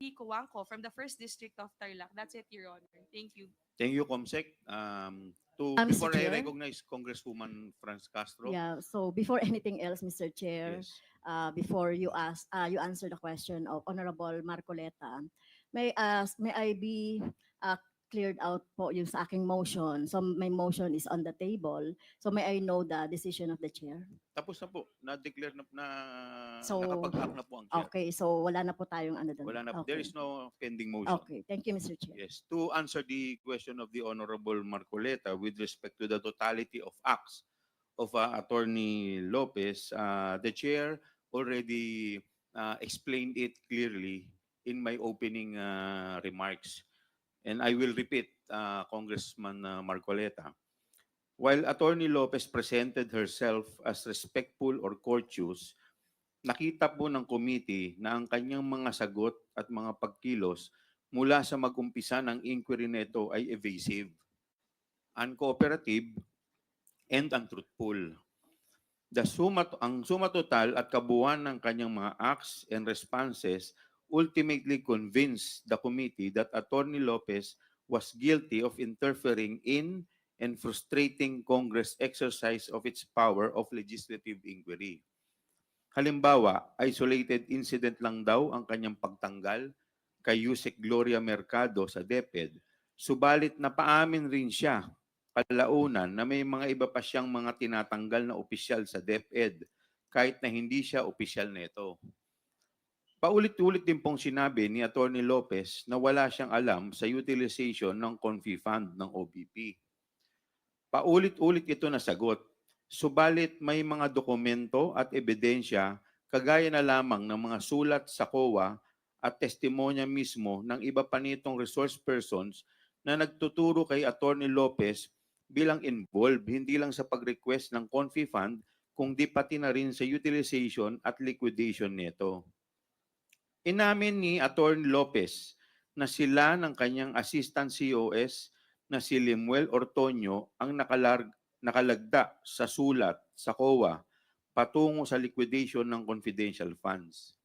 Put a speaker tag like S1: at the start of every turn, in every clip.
S1: Coangco from the First District of Tarlac. That's it, Your Honor. Thank you.
S2: Thank you, Comsec.
S3: Mr.
S2: Before I
S3: Chair?
S2: recognize Congresswoman Franz Castro,
S3: Yeah, so before anything else, Mr. Chair,
S2: yes.
S3: before you answer the question of Honorable Marcoleta, may I be uh, cleared out po yung sa aking motion. So my motion is on the table. So may I know the decision of the chair?
S2: Tapos na po. Na-declare na
S3: So,
S2: nakapag-act na po ang chair.
S3: Okay, so wala na po tayong ano doon.
S2: Wala na. There
S3: Okay.
S2: is no pending motion.
S3: Okay, thank you, Mr. Chair.
S2: Yes. To answer the question of the Honorable Marcoleta with respect to the totality of acts of Attorney Lopez, the chair already explained it clearly in my opening remarks. And I will repeat, Congressman Marcoleta. While Attorney Lopez presented herself as respectful or courteous, nakita po ng committee na ang kanyang mga sagot at mga pagkilos mula sa mag-umpisa ng inquiry nito ay evasive, uncooperative, and untruthful. Ang suma total at kabuuan ng kanyang mga acts and responses ultimately convinced the committee that Attorney Lopez was guilty of interfering in and frustrating Congress' exercise of its power of legislative inquiry. Halimbawa, isolated incident lang daw ang kanyang pagtanggal kay Yusek Gloria Mercado sa DepEd, subalit napaamin rin siya kalaunan na may mga iba pa siyang mga tinatanggal na opisyal sa DepEd kahit na hindi siya opisyal nito. Paulit-ulit din pong sinabi ni Attorney Lopez na wala siyang alam sa utilization ng Confi Fund ng OBP. Paulit-ulit ito na sagot. Subalit may mga dokumento at ebidensya kagaya na lamang ng mga sulat sa COA at testimonya mismo ng iba pa nitong resource persons na nagtuturo kay Attorney Lopez bilang involved hindi lang sa pag-request ng Confi Fund kundi pati na rin sa utilization at liquidation nito. Inamin ni Attorney Lopez na sila ng kanyang assistant COS na si Limuel Ortonio ang nakalagda sa sulat sa COA patungo sa liquidation ng confidential funds.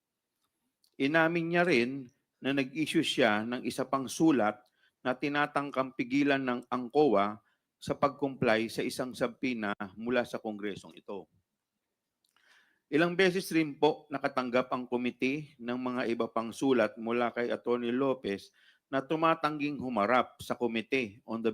S2: Inamin niya rin na nag-issue siya ng isa pang sulat na tinatangkang pigilan ng ang COA sa pag-comply sa isang subpoena mula sa kongresong ito. Ilang beses rin po nakatanggap ang komite ng mga iba pang sulat mula kay Attorney Lopez na tumatangging humarap sa komite on the